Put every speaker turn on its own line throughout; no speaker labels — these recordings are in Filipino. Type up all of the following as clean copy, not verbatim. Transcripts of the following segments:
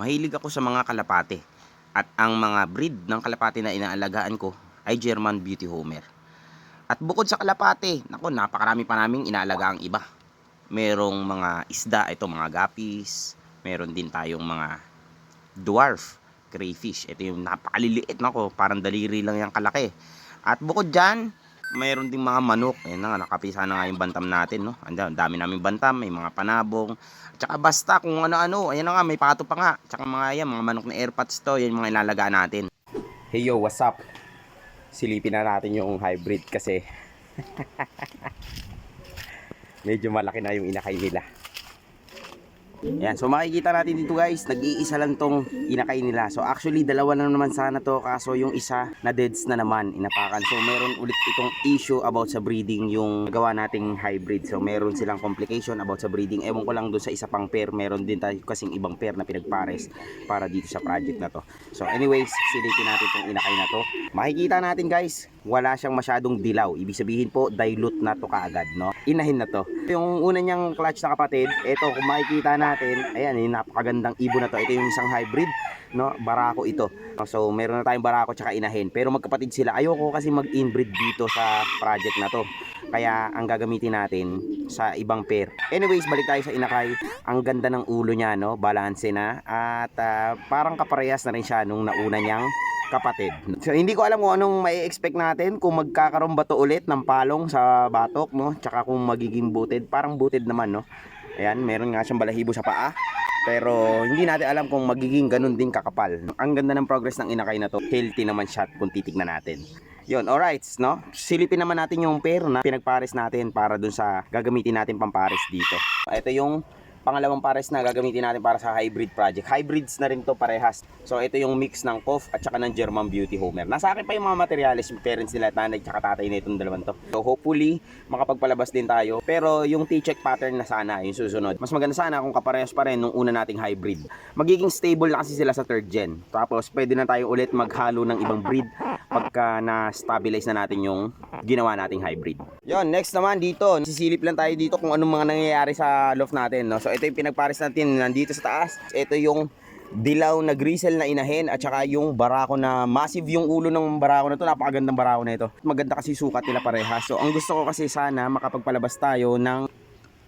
Mahilig ako sa mga kalapate at ang mga breed ng kalapate na inaalagaan ko ay German Beauty Homer. At bukod sa kalapate, napakarami pa naming inaalagaan iba. Merong mga isda, ito mga guppies, meron din tayong mga dwarf crayfish. Ito yung napakaliliit, parang daliri lang yung kalaki. At bukod dyan, mayroon ding mga manok. Ayan na nga, nakapisa na nga yung bantam natin, no? Ang dami naming bantam, may mga panabong. Tsaka basta kung ano-ano, ayan na nga, may pato pa nga. Tsaka mga yan, mga manok na airpods to, yan yung mga ilalagaan natin. Hey yo, what's up? Silipin na natin yung hybrid kasi medyo malaki na yung inakay nila. Yan, so makikita natin dito guys, nag-iisa lang tong inakay nila. So actually dalawa na naman sana to, kaso yung isa na deads na naman, inapakan. So meron ulit itong issue about sa breeding yung gawa nating hybrid. So meron silang complication about sa breeding. Ewan ko lang doon sa isa pang pair, meron din tayo kasing ibang pair na pinagpares para dito sa project na to. So anyways, silipin natin tong inakay na to. Makikita natin guys, wala siyang masyadong dilaw. Ibig sabihin po, dilute na to kaagad, no? Inahin na to. Yung una niyang clutch na kapatid, ito kung makikita natin, ayan, yung napakagandang ibon na to. Ito yung isang hybrid, no? Barako ito. So, meron na tayong barako tsaka inahin. Pero magkapatid sila. Ayoko kasi mag-inbreed dito sa project na to. Kaya ang gagamitin natin sa ibang pair. Anyways, balik tayo sa inakay. Ang ganda ng ulo niya, no? Balanse na. At parang kaparehas na rin siya nung nauna niyang kapatid. So hindi ko alam kung anong mai-expect natin, kung magkakaroon ba to ulit ng palong sa batok, no? Tsaka kung magiging booted, parang booted naman, no? Ayan, meron nga siyang balahibo sa paa. Pero hindi natin alam kung magiging ganun din kakapal. Ang ganda ng progress ng inakay na to. Healthy naman siya kung titignan natin. Yun, alright, no? Silipin naman natin yung pair na pinagpares natin para dun sa gagamitin natin pampares dito. Ito yung pangalawang pares na gagamitin natin para sa hybrid project. Hybrids na rin to parehas. So ito yung mix ng Kof at saka ng German Beauty Homer. Nasa akin pa yung mga materials, yung parents nila, nanay at tatay na itong dalawang to. So hopefully makapagpalabas din tayo. Pero yung T-check pattern na sana yung susunod. Mas maganda sana kung kaparehas pa rin nung una nating hybrid. Magiging stable na kasi sila sa third gen. Tapos pwede na tayo ulit maghalo ng ibang breed pagka na-stabilize na natin yung ginawa nating hybrid. Yon, next naman dito, sisilip lang tayo dito kung anong mga nangyayari sa loft natin, no? So ito yung pinagpares natin nandito sa taas. Ito yung dilaw na grizzle na inahin at saka yung barako na massive yung ulo ng barako na to. Napakagandang barako na ito. Maganda kasi sukat nila parehas. So ang gusto ko kasi sana makapagpalabas tayo ng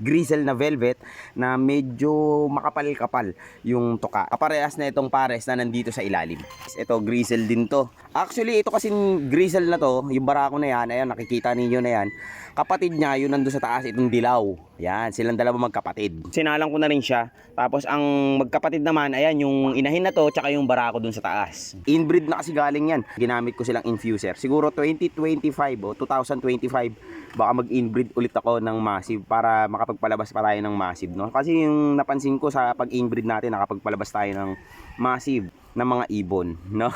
grizzle na velvet na medyo makapal-kapal yung tuka. Kaparehas na itong pares na nandito sa ilalim. Ito grizzle din to. Actually ito kasi grizzle na to, yung barako na yan, ayan nakikita ninyo na yan. Kapatid niya yun nandun sa taas, itong dilaw. Yan, silang dalawa magkapatid. Sinalang ko na rin siya. Tapos ang magkapatid naman, ayan yung inahin na to tsaka yung barako dun sa taas. Inbreed na kasi galing yan. Ginamit ko silang infuser. Siguro 2025 o 2025 baka mag-inbreed ulit ako ng massive para makapagpalabas pa tayo ng massive, no? Kasi yung napansin ko sa pag-inbreed natin, nakapagpalabas tayo ng massive na mga ibon, no?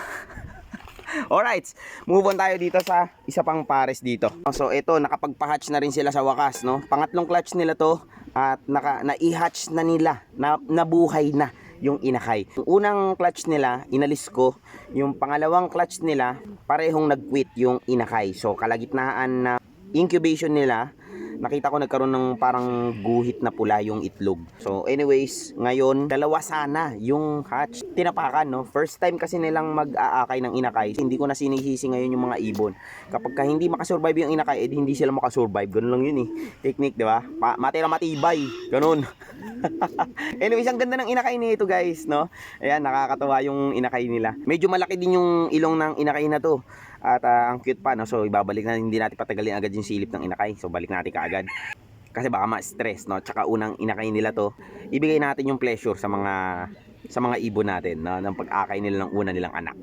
Alright, move on tayo dito sa isa pang pares dito. So ito, nakapagpa-hatch na rin sila sa wakas, no? Pangatlong clutch nila to at na-i-hatch na nila, nabuhay na yung inakay. Yung unang clutch nila, inalis ko. Yung pangalawang clutch nila, parehong nag-quit yung inakay. So kalagitnaan na incubation nila, nakita ko nagkaroon ng parang guhit na pula yung itlog. So anyways, ngayon dalawa sana yung hatch. Tinapakan, no? First time kasi nilang mag-aakay ng inakay. Hindi ko na sinisisi ngayon yung mga ibon. Kapag ka hindi makasurvive yung inakay, hindi sila makasurvive. Ganun lang yun eh. Technique, di ba? Matira matibay. Ganun. Anyways, ang ganda ng inakay nito guys, no? Ayan, nakakatawa yung inakay nila. Medyo malaki din yung ilong ng inakay na to. At ang cute pa, no? So ibabalik na, hindi natin patagalin agad yung silip ng inakay. So balik natin kaagad. Kasi baka ma-stress, no? Tsaka unang inakay nila to, ibigay natin yung pleasure sa mga ibon natin, no? Ng pag-akay nila ng una nilang anak.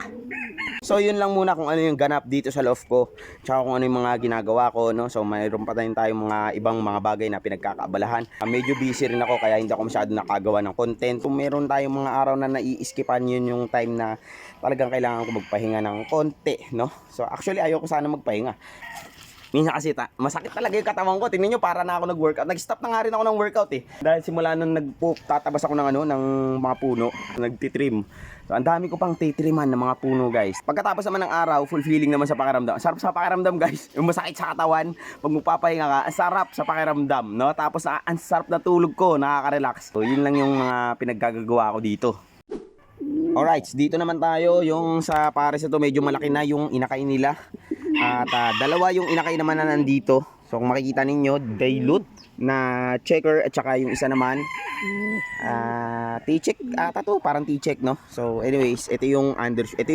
So yun lang muna kung ano yung ganap dito sa loft ko, tsaka kung ano yung mga ginagawa ko, no? So mayroon pa tayong mga ibang mga bagay na pinagkakaabalahan. Medyo busy rin ako kaya hindi ako masyado nakagawa ng content. Kung meron tayong mga araw na nai-skipan, yun yung time na talagang kailangan ko magpahinga ng konti, no? So actually ayoko sana magpahinga. Minsan kasi masakit talaga yung katawan ko. Tingnan nyo, para na ako nag-workout. Nag-stop na nga rin ako ng workout eh. Dahil simula nung tatabas ako ng ng mga puno, nagtitrim. So ang dami ko pang titriman ng mga puno guys. Pagkatapos naman ng araw, fulfilling naman sa pakiramdam. Sarap sa pakiramdam guys. Yung masakit sa katawan, pag magpapahinga ka, ang sarap sa pakiramdam, no? Tapos ang sarap na tulog ko, nakaka-relax. So yun lang yung mga pinaggagawa ko dito. Alright, dito naman tayo. Yung sa pares na to, medyo malaki na yung inakay nila. At dalawa yung inakay naman na nandito. So kung makikita ninyo, dilute na checker at saka yung isa naman T-check ata to, parang T-check, no? So anyways, ito yung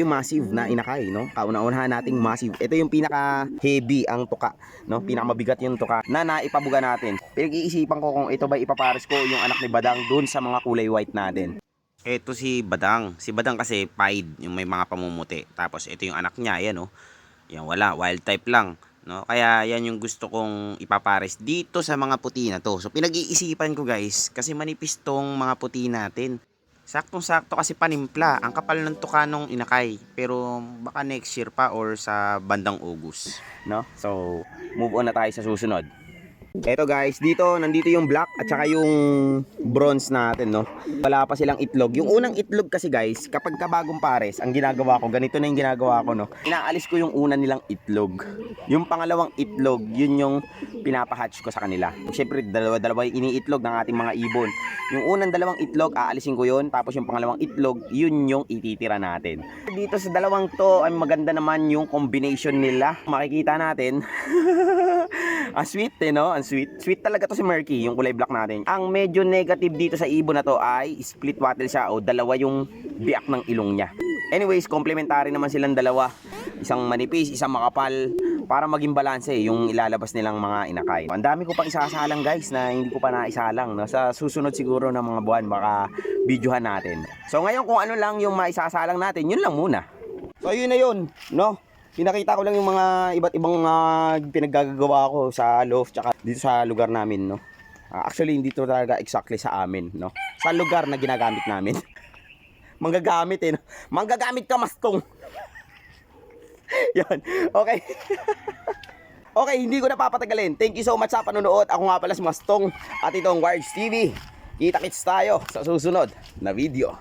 massive na inakay, no? Kauna-unahan nating massive. Ito yung pinaka heavy ang tuka, no? Pinakamabigat yung tuka na naipabuga natin. Pinag-iisipan ko kung ito ba ipapares ko yung anak ni Badang dun sa mga kulay white natin. Ito si Badang. Si Badang kasi pied, yung may mga pamumuti. Tapos ito yung anak niya, ayan, no? Yan, wala, wild type lang. No, kaya yan yung gusto kong ipapares dito sa mga puti na to. So pinag-iisipan ko guys, kasi manipis tong mga puti natin. Saktong-sakto kasi panimpla, ang kapal ng tuka nung inakay. Pero baka next year pa or sa bandang August, no? So move on na tayo sa susunod. Eto guys, nandito yung black at saka yung bronze natin, no? Wala pa silang itlog. Yung unang itlog kasi guys, kapag kabagong pares, ang ginagawa ko, ganito na yung ginagawa ko, no? Inaalis ko yung una nilang itlog. Yung pangalawang itlog, yun yung pinapahatch ko sa kanila. Siyempre, dalawa yung iniitlog ng ating mga ibon. Yung unang dalawang itlog, aalisin ko yun. Tapos yung pangalawang itlog, yun yung ititira natin. Dito sa dalawang to, ay maganda naman yung combination nila. Makikita natin. Ang sweet, no? Ang sweet. Sweet talaga to si Murky, yung kulay black natin. Ang medyo negative dito sa ibon na to ay split wattle siya o dalawa yung biak ng ilong niya. Anyways, complementary naman silang dalawa. Isang manipis, isang makapal para maging balanse yung ilalabas nilang mga inakay. Ang dami ko pang isasalang guys na hindi ko pa naisalang, no? Sa susunod siguro ng mga buwan baka videohan natin. So ngayon kung ano lang yung maisasalang natin, yun lang muna. So yun na yun, no? Pinakita ko lang yung mga iba't ibang pinaggagawa ko sa loft tsaka dito sa lugar namin, no. Actually hindi to talaga exactly sa amin, no. Sa lugar na ginagamit namin. Manggagamit no? Manggagamit ka mastong. Yan. Okay. Okay, hindi ko na papatagalin. Thank you so much sa panonood. Ako nga pala si Mastong at ito ang Wards TV. Kita-kits tayo sa susunod na video.